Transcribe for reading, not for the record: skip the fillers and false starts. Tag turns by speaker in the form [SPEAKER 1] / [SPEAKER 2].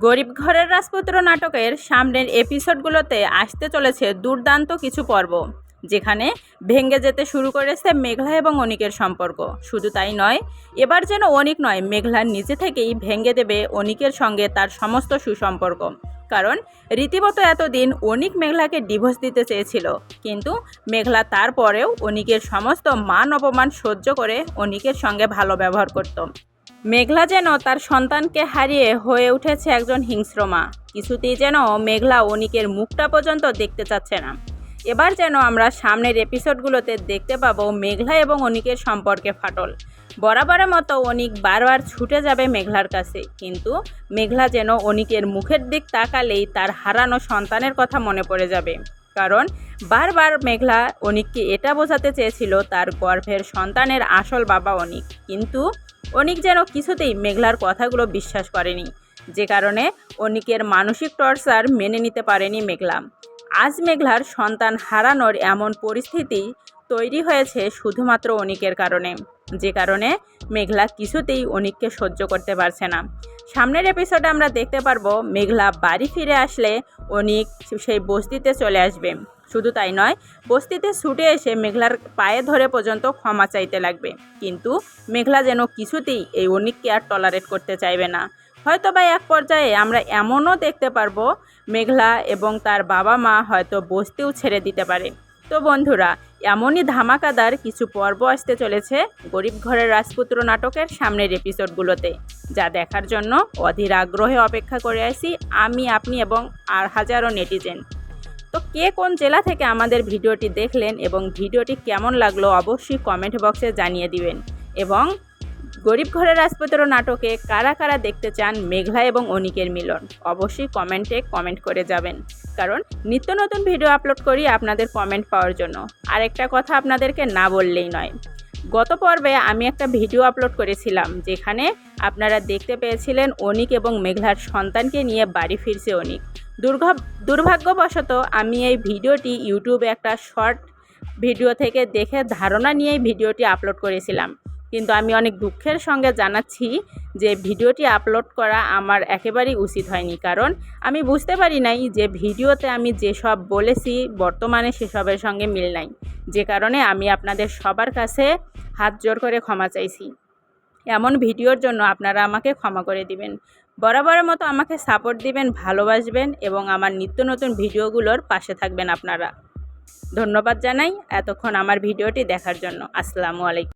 [SPEAKER 1] গরিব ঘরের রাজপুত্র নাটকের সামনের এপিসোডগুলোতে আসতে চলেছে দুর্দান্ত কিছু পর্ব, যেখানে ভেঙে যেতে শুরু করেছে মেঘলা এবং অনিকের সম্পর্ক। শুধু তাই নয়, এবার যেন অনিক নয়, মেঘলা নিজে থেকেই ভেঙে দেবে অনিকের সঙ্গে তার সমস্ত সুসম্পর্ক। কারণ রীতিমতো এতদিন অনিক মেঘলাকে ডিভোর্স দিতে চেয়েছিল, কিন্তু মেঘলা তারপরেও অনিকের সমস্ত মান অপমান সহ্য করে অনিকের সঙ্গে ভালো ব্যবহার করত। মেঘলা যেন তার সন্তানকে হারিয়ে হয়ে উঠেছে একজন হিংস্র মা। কিছুতেই যেন মেঘলা অনিকের মুখটা পর্যন্ত দেখতে চাচ্ছে না। এবার যেন আমরা সামনের এপিসোডগুলোতে দেখতে পাবো মেঘলা এবং অনিকের সম্পর্কে ফাটল। বরাবরের মতো অনিক বারবার ছুটে যাবে মেঘলার কাছে, কিন্তু মেঘলা যেন অনিকের মুখের দিক তাকালেই তার হারানো সন্তানের কথা মনে পড়ে যাবে। কারণ বারবার মেঘলা অনিককে এটা বোঝাতে চেয়েছিল তার গর্ভের সন্তানের আসল বাবা অনিক, কিন্তু অনিক যেন কিছুতেই মেঘলার কথাগুলো বিশ্বাস করেনি, যে কারণে অনিকের মানসিক টর্চার মেনে নিতে পারেনি মেঘলা। আজ মেঘলার সন্তান হারানোর এমন পরিস্থিতি তৈরি হয়েছে শুধুমাত্র অনিকের কারণে, যে কারণে মেঘলা কিছুতেই অনিককে সহ্য করতে পারছে না। সামনের এপিসোডে আমরা দেখতে পারবো মেঘলা বাড়ি ফিরে আসলে অনিক সেই বস্তিতে চলে আসবে। শুধু তাই নয়, বস্তিতে ছুটে এসে মেঘলার পায়ে ধরে পর্যন্ত ক্ষমা চাইতে লাগবে, কিন্তু মেঘলা যেন কিছুতেই এই অনিককে আর টলারেট করতে চাইবে না। হয়তো বা এক পর্যায়ে আমরা এমনও দেখতে পারবো মেঘলা এবং তার বাবা মা হয়তো বস্তিও ছেড়ে দিতে পারে। তো বন্ধুরা, এমনই ধামাকাদার কিছু পর্ব আসতে চলেছে গরিব ঘরের রাজপুত্র নাটকের সামনের এপিসোডগুলোতে, যা দেখার জন্য অধীর আগ্রহে অপেক্ষা করে আছি আমি, আপনি এবং আর হাজারো নেটিজেন। তো কে কোন জেলা থেকে আমাদের ভিডিওটি দেখলেন এবং ভিডিওটি কেমন লাগলো অবশ্যই কমেন্ট বক্সে জানিয়ে দিবেন। এবং গরিব ঘরের রাজপুত্র নাটকে কারা কারা দেখতে চান মেঘলা এবং অনিকের মিলন, অবশ্যই কমেন্টে কমেন্ট করে যাবেন, কারণ নিত্য নতুন ভিডিও আপলোড করি আপনাদের কমেন্ট পাওয়ার জন্য। আরেকটা কথা আপনাদেরকে না বললেই নয়, গত পর্বে আমি একটা ভিডিও আপলোড করেছিলাম যেখানে আপনারা দেখতে পেয়েছিলেন অনিক এবং মেঘলার সন্তানকে নিয়ে বাড়ি ফিরছে অনিক। দুর্ভাগ্যবশত আমি এই ভিডিওটি ইউটিউবে একটা শর্ট ভিডিও থেকে দেখে ধারণা নিয়েই ভিডিওটি আপলোড করেছিলাম, কিন্তু আমি অনেক দুঃখের সঙ্গে জানাচ্ছি যে ভিডিওটি আপলোড করা আমার একেবারেই উচিত হয়নি। কারণ আমি বুঝতে পারি নাই যে ভিডিওতে আমি যেসব বলেছি বর্তমানে সেসবের সঙ্গে মিল নাই, যে কারণে আমি আপনাদের সবার কাছে হাত জোড় করে ক্ষমা চাইছি। এমন ভিডিওর জন্য আপনারা আমাকে ক্ষমা করে দিবেন। বরাবরের মতো আমাকে সাপোর্ট দিবেন, ভালোবাসবেন এবং আমার নিত্য নতুন ভিডিওগুলোর পাশে থাকবেন আপনারা। ধন্যবাদ জানাই এতক্ষণ আমার ভিডিওটি দেখার জন্য। আসসালামু আলাইকুম।